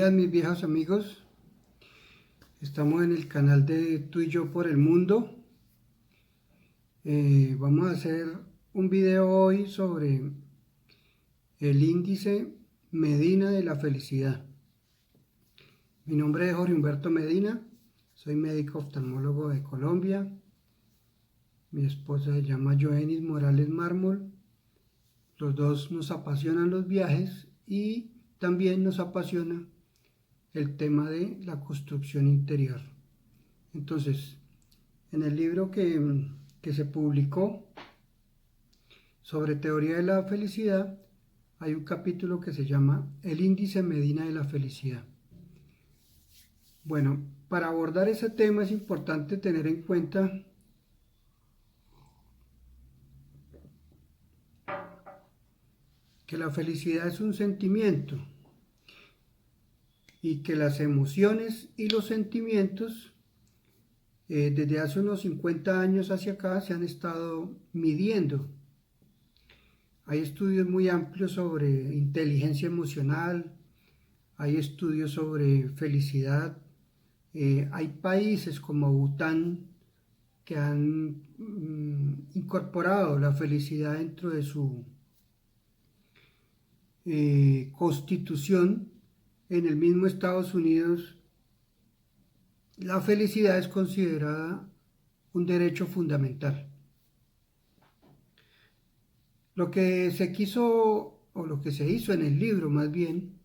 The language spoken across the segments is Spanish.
días, mis viejos amigos. Estamos en el canal de Tú y Yo por el Mundo. Vamos a hacer un video hoy sobre el índice Medina de la felicidad. Mi nombre es Jorge Humberto Medina, soy médico oftalmólogo de Colombia. Mi esposa se llama Joenis Morales Mármol. Los dos nos apasionan los viajes y también nos apasiona el tema de la construcción interior. Entonces, en el libro que se publicó sobre teoría de la felicidad, hay un capítulo que se llama El índice Medina de la felicidad. Bueno, para abordar ese tema es importante tener en cuenta que la felicidad es un sentimiento y que las emociones y los sentimientos desde hace unos 50 años hacia acá se han estado midiendo. Hay estudios muy amplios sobre inteligencia emocional, hay estudios sobre felicidad, hay países como Bután que han incorporado la felicidad dentro de su constitución. En el mismo Estados Unidos, la felicidad es considerada un derecho fundamental. Lo que se quiso, o lo que se hizo en el libro más bien,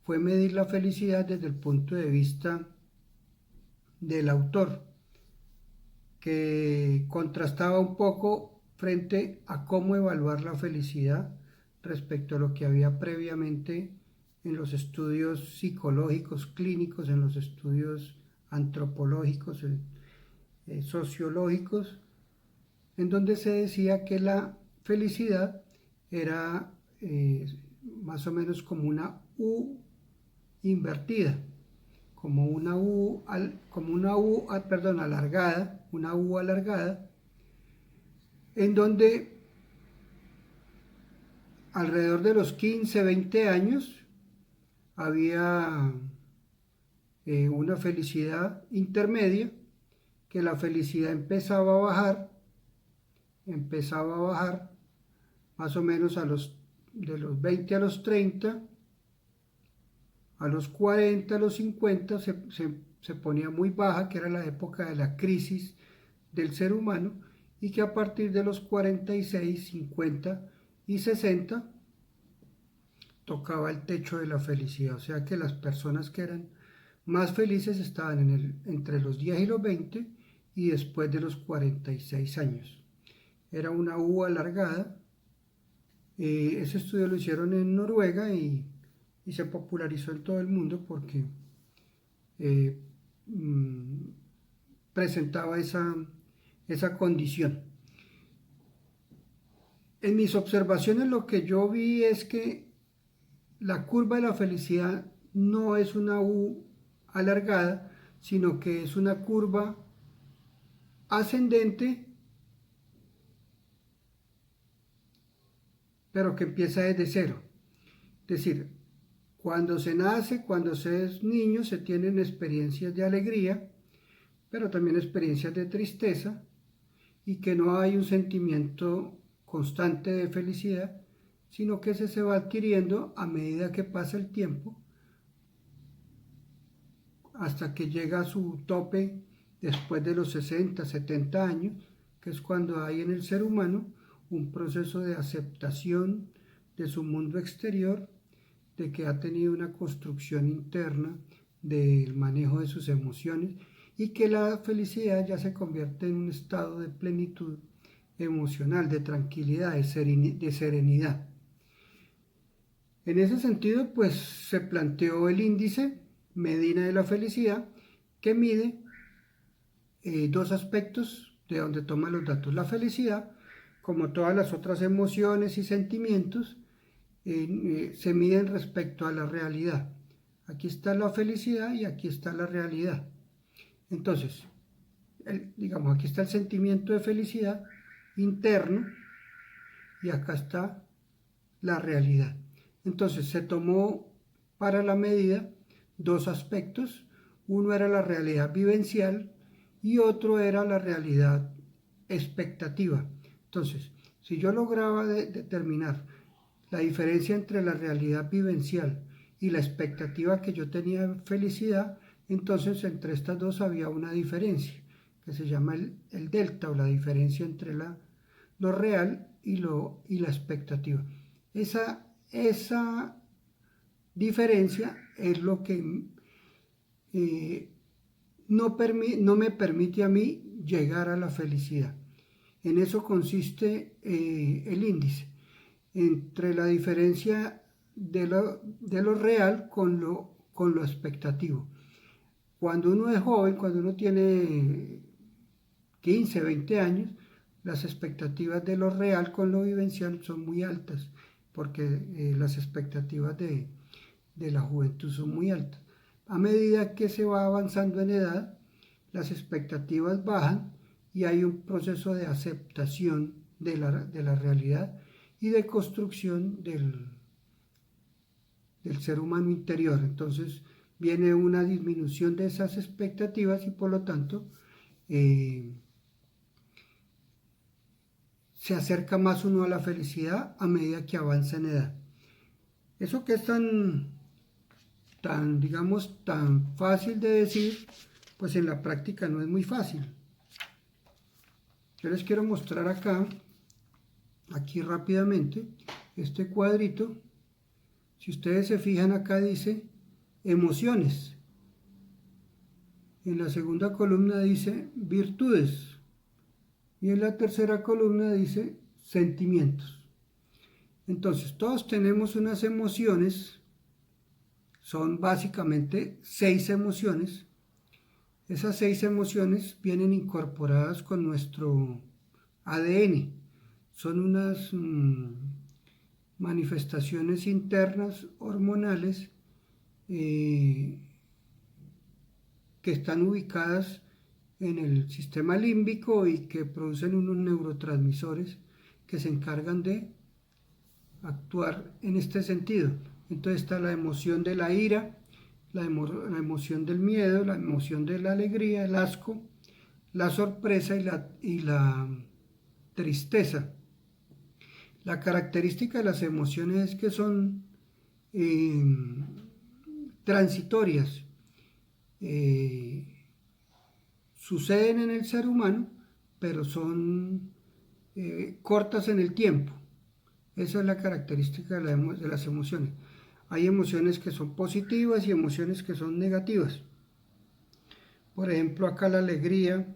fue medir la felicidad desde el punto de vista del autor, que contrastaba un poco frente a cómo evaluar la felicidad respecto a lo que había previamente en los estudios psicológicos clínicos, en los estudios antropológicos, sociológicos, en donde se decía que la felicidad era más o menos como una U invertida, como una U alargada, una U alargada, en donde alrededor de los 15, 20 años había una felicidad intermedia, que la felicidad empezaba a bajar más o menos de los 20 a los 30, a los 40, a los 50 se ponía muy baja, que era la época de la crisis del ser humano, y que a partir de los 46, 50 y 60 tocaba el techo de la felicidad. O sea que las personas que eran más felices estaban entre los 10 y los 20 y después de los 46 años. Era una U alargada. Ese estudio lo hicieron en Noruega y se popularizó en todo el mundo porque presentaba esa condición. En mis observaciones lo que yo vi es que la curva de la felicidad no es una U alargada, sino que es una curva ascendente, pero que empieza desde cero. Es decir, cuando se nace, cuando se es niño, se tienen experiencias de alegría, pero también experiencias de tristeza, y que no hay un sentimiento constante de felicidad, sino que ese se va adquiriendo a medida que pasa el tiempo, hasta que llega a su tope después de los 60, 70 años, que es cuando hay en el ser humano un proceso de aceptación de su mundo exterior, de que ha tenido una construcción interna del manejo de sus emociones y que la felicidad ya se convierte en un estado de plenitud emocional, de tranquilidad, de serenidad. En ese sentido, pues se planteó el índice Medina de la felicidad, que mide dos aspectos de donde toma los datos. La felicidad, como todas las otras emociones y sentimientos, se miden respecto a la realidad. Aquí está la felicidad y aquí está la realidad. Entonces, digamos, aquí está el sentimiento de felicidad interno y acá está la realidad. Entonces, se tomó para la medida dos aspectos. Uno era la realidad vivencial y otro era la realidad expectativa. Entonces, si yo lograba determinar la diferencia entre la realidad vivencial y la expectativa que yo tenía de felicidad, entonces entre estas dos había una diferencia, que se llama el delta, o la diferencia entre lo real y la expectativa. Esa diferencia es lo que no me permite a mí llegar a la felicidad. En eso consiste el índice, entre la diferencia de lo real con lo expectativo. Cuando uno es joven, cuando uno tiene 15, 20 años, las expectativas de lo real con lo vivencial son muy altas, porque las expectativas de la juventud son muy altas. A medida que se va avanzando en edad, las expectativas bajan y hay un proceso de aceptación de la realidad y de construcción del ser humano interior. Entonces viene una disminución de esas expectativas y por lo tanto se acerca más uno a la felicidad a medida que avanza en edad. Eso que es digamos, tan fácil de decir, pues en la práctica no es muy fácil. Yo les quiero mostrar aquí rápidamente, este cuadrito. Si ustedes se fijan, acá dice emociones. En la segunda columna dice virtudes. Y en la tercera columna dice sentimientos. Entonces, todos tenemos unas emociones. Son básicamente 6 emociones. Esas 6 emociones vienen incorporadas con nuestro ADN. Son unas manifestaciones internas hormonales que están ubicadas en el sistema límbico y que producen unos neurotransmisores que se encargan de actuar en este sentido. Entonces está la emoción de la ira, la emoción del miedo, la emoción de la alegría, el asco, la sorpresa y la tristeza. La característica de las emociones es que son transitorias, suceden en el ser humano, pero son cortas en el tiempo. Esa es la característica de las emociones. Hay emociones que son positivas y emociones que son negativas. Por ejemplo, acá la alegría,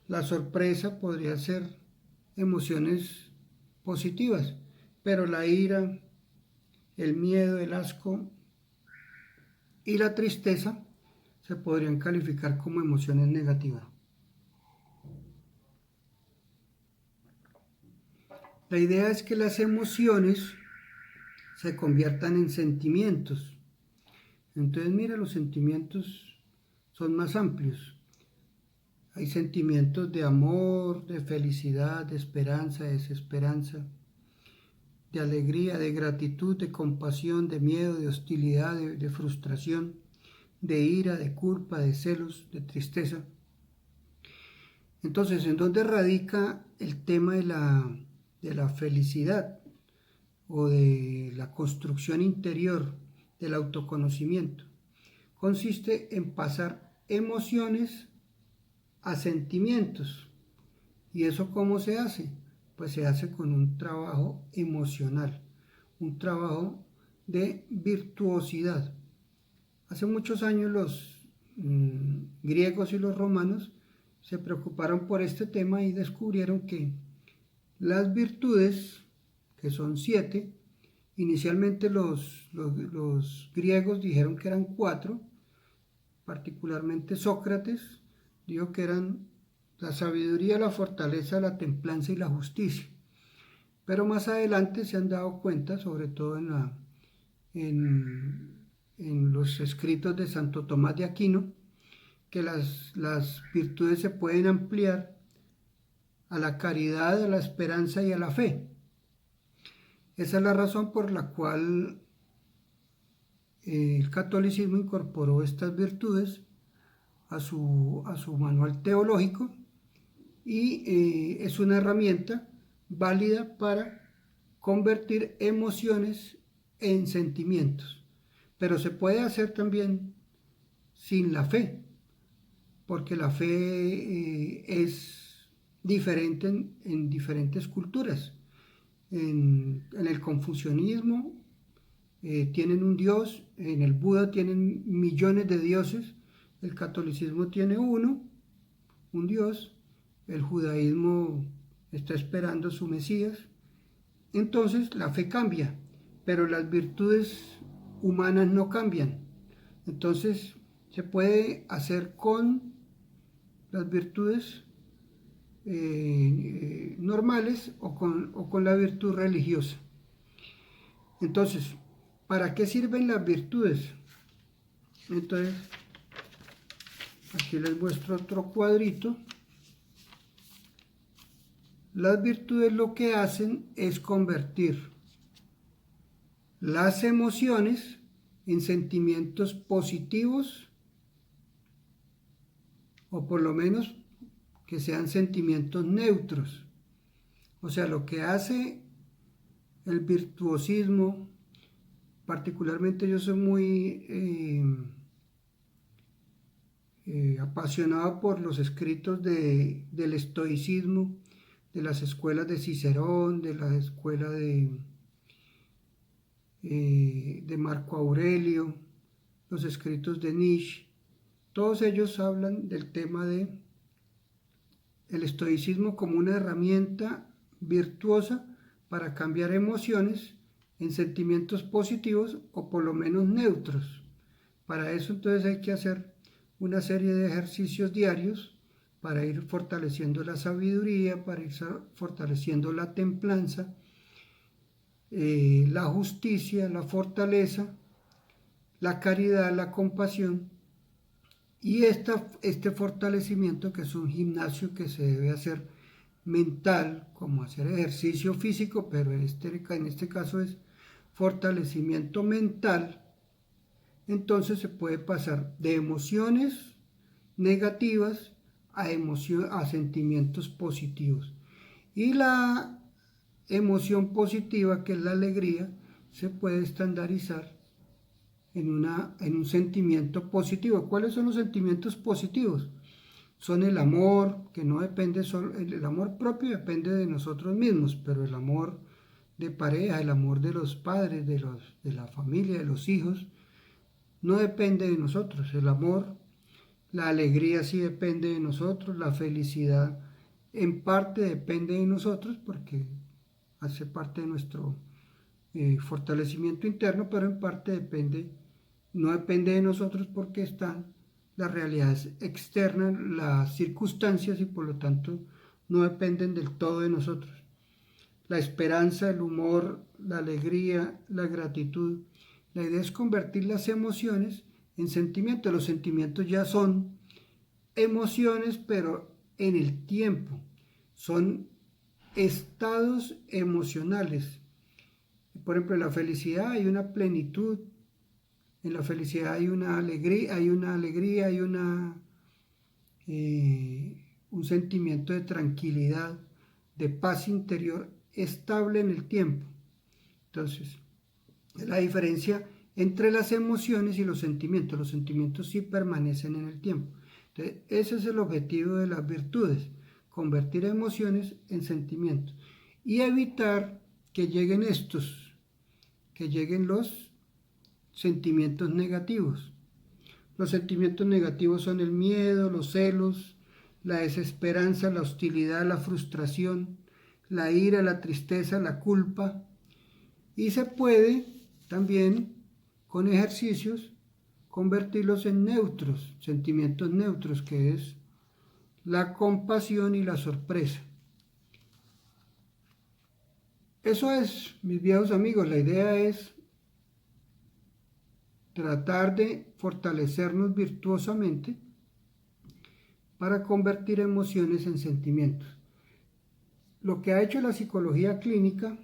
la sorpresa podría ser emociones positivas, pero la ira, el miedo, el asco y la tristeza se podrían calificar como emociones negativas. La idea es que las emociones se conviertan en sentimientos. Entonces, mira, los sentimientos son más amplios. Hay sentimientos de amor, de felicidad, de esperanza, de desesperanza, de alegría, de gratitud, de compasión, de miedo, de hostilidad, de frustración, de ira, de culpa, de celos, de tristeza. Entonces, ¿en dónde radica el tema de la felicidad o de la construcción interior, del autoconocimiento? Consiste en pasar emociones a sentimientos. ¿Y eso cómo se hace? Pues se hace con un trabajo emocional, un trabajo de virtuosidad. Hace muchos años los griegos y los romanos se preocuparon por este tema y descubrieron que las virtudes, que son 7, inicialmente los griegos dijeron que eran 4, particularmente Sócrates dijo que eran la sabiduría, la fortaleza, la templanza y la justicia. Pero más adelante se han dado cuenta, sobre todo en los escritos de Santo Tomás de Aquino, que las virtudes se pueden ampliar a la caridad, a la esperanza y a la fe. Esa es la razón por la cual el catolicismo incorporó estas virtudes a su manual teológico y es una herramienta válida para convertir emociones en sentimientos. Pero se puede hacer también sin la fe, porque la fe es diferente en diferentes culturas. En el confucianismo tienen un dios, en el Buda tienen millones de dioses, el catolicismo tiene uno, un dios, el judaísmo está esperando su Mesías. Entonces la fe cambia, pero las virtudes humanas no cambian. Entonces se puede hacer con las virtudes normales o con la virtud religiosa. Entonces, ¿para qué sirven las virtudes? Entonces, aquí les muestro otro cuadrito. Las virtudes lo que hacen es convertir las emociones en sentimientos positivos, o por lo menos que sean sentimientos neutros. O sea, lo que hace el virtuosismo, particularmente yo soy muy apasionado por los escritos del estoicismo, de las escuelas de Cicerón, de la escuela de Marco Aurelio, los escritos de Nietzsche. Todos ellos hablan del tema de el estoicismo como una herramienta virtuosa para cambiar emociones en sentimientos positivos o por lo menos neutros. Para eso entonces hay que hacer una serie de ejercicios diarios para ir fortaleciendo la sabiduría, para ir fortaleciendo la templanza, la justicia, la fortaleza, la caridad, la compasión. Y este fortalecimiento, que es un gimnasio que se debe hacer mental, como hacer ejercicio físico, pero en este caso es fortalecimiento mental, entonces se puede pasar de emociones negativas a sentimientos positivos. Y la emoción positiva, que es la alegría, se puede estandarizar en un sentimiento positivo. ¿Cuáles son los sentimientos positivos? Son el amor, que no depende solo, el amor propio depende de nosotros mismos, pero el amor de pareja, el amor de los padres, de la familia, de los hijos, no depende de nosotros. El amor, la alegría sí depende de nosotros, la felicidad en parte depende de nosotros porque hace parte de nuestro fortalecimiento interno, pero en parte no depende de nosotros porque están las realidades externas, las circunstancias, y por lo tanto no dependen del todo de nosotros. La esperanza, el humor, la alegría, la gratitud. La idea es convertir las emociones en sentimientos. Los sentimientos ya son emociones, pero en el tiempo. Son estados emocionales. Por ejemplo, en la felicidad hay una plenitud, en la felicidad hay una alegría, hay un sentimiento de tranquilidad, de paz interior estable en el tiempo. Entonces, es la diferencia entre las emociones y los sentimientos. Los sentimientos sí permanecen en el tiempo. Entonces, ese es el objetivo de las virtudes, convertir emociones en sentimientos y evitar que lleguen los sentimientos negativos. Los sentimientos negativos son el miedo, los celos, la desesperanza, la hostilidad, la frustración, la ira, la tristeza, la culpa. Y se puede también, con ejercicios, convertirlos en neutros, sentimientos neutros, que es la compasión y la sorpresa. Eso es, mis viejos amigos, la idea es tratar de fortalecernos virtuosamente para convertir emociones en sentimientos. Lo que ha hecho la psicología clínica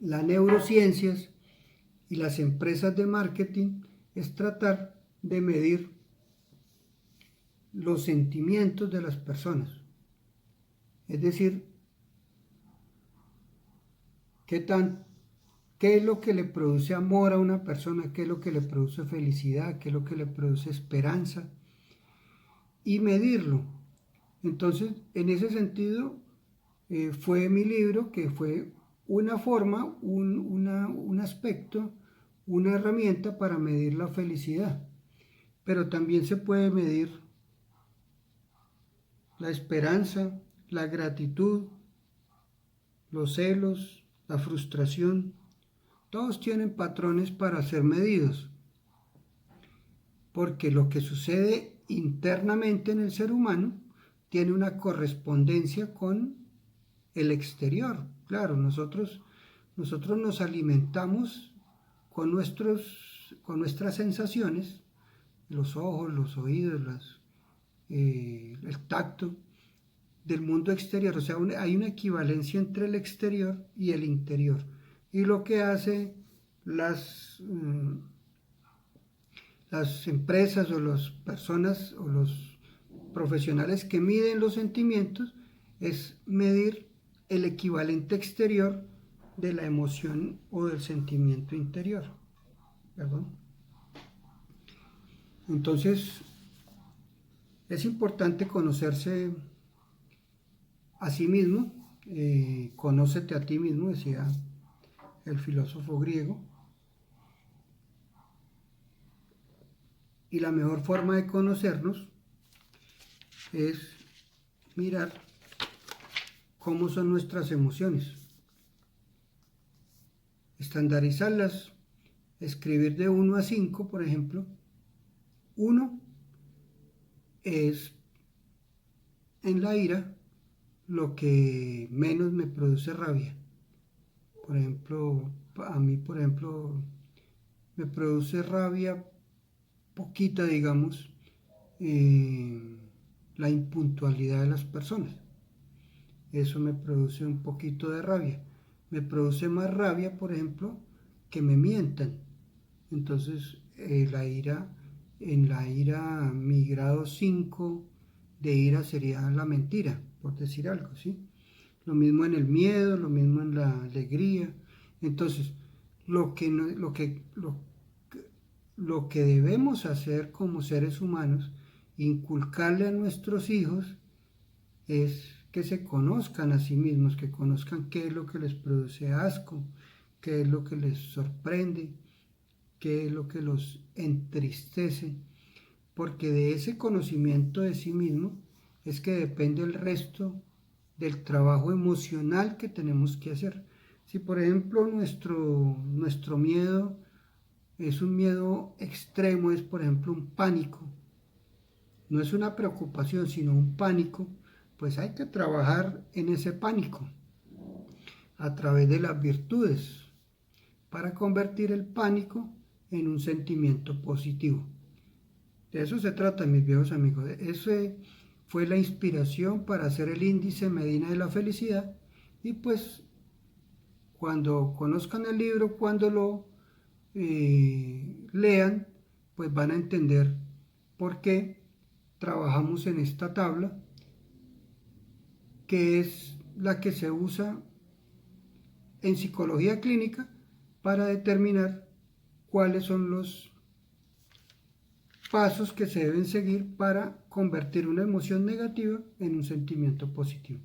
las neurociencias y las empresas de marketing es tratar de medir los sentimientos de las personas. Es decir, qué es lo que le produce amor a una persona, qué es lo que le produce felicidad, qué es lo que le produce esperanza, y medirlo. Entonces, en ese sentido, fue mi libro, que fue una forma, un aspecto, una herramienta para medir la felicidad. Pero también se puede medir la esperanza, la gratitud, los celos, la frustración. Todos tienen patrones para ser medidos, porque lo que sucede internamente en el ser humano tiene una correspondencia con el exterior. Claro, nosotros nos alimentamos con nuestras sensaciones, los ojos, los oídos, el tacto del mundo exterior. O sea, hay una equivalencia entre el exterior y el interior. Y lo que hace las empresas o las personas o los profesionales que miden los sentimientos es medir el equivalente exterior de la emoción o del sentimiento interior. ¿Perdón? Entonces, es importante conocerse a sí mismo. Conócete a ti mismo, decía el filósofo griego. Y la mejor forma de conocernos es mirar cómo son nuestras emociones, estandarizarlas, escribir de 1 a 5, por ejemplo. 1 es en la ira lo que menos me produce rabia. Por ejemplo, a mí, por ejemplo, me produce rabia poquita, digamos, la impuntualidad de las personas. Eso me produce un poquito de rabia. Me produce más rabia, por ejemplo, que me mientan. Entonces, en la ira, mi grado 5 de ira sería la mentira, por decir algo, ¿sí? Lo mismo en el miedo, lo mismo en la alegría. Entonces, lo que debemos hacer como seres humanos, inculcarle a nuestros hijos, es que se conozcan a sí mismos, que conozcan qué es lo que les produce asco, qué es lo que les sorprende, qué es lo que los entristece, porque de ese conocimiento de sí mismo es que depende el resto del trabajo emocional que tenemos que hacer. Si por ejemplo nuestro miedo es un miedo extremo, es por ejemplo un pánico, no es una preocupación, sino un pánico, pues hay que trabajar en ese pánico a través de las virtudes para convertir el pánico en un sentimiento positivo. De eso se trata, mis viejos amigos. Ese fue la inspiración para hacer el índice Medina de la felicidad. Y pues cuando conozcan el libro, cuando lo lean, pues van a entender por qué trabajamos en esta tabla, que es la que se usa en psicología clínica para determinar cuáles son los pasos que se deben seguir para convertir una emoción negativa en un sentimiento positivo.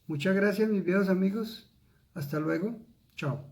Muchas gracias, mis viejos amigos. Hasta luego. Chao.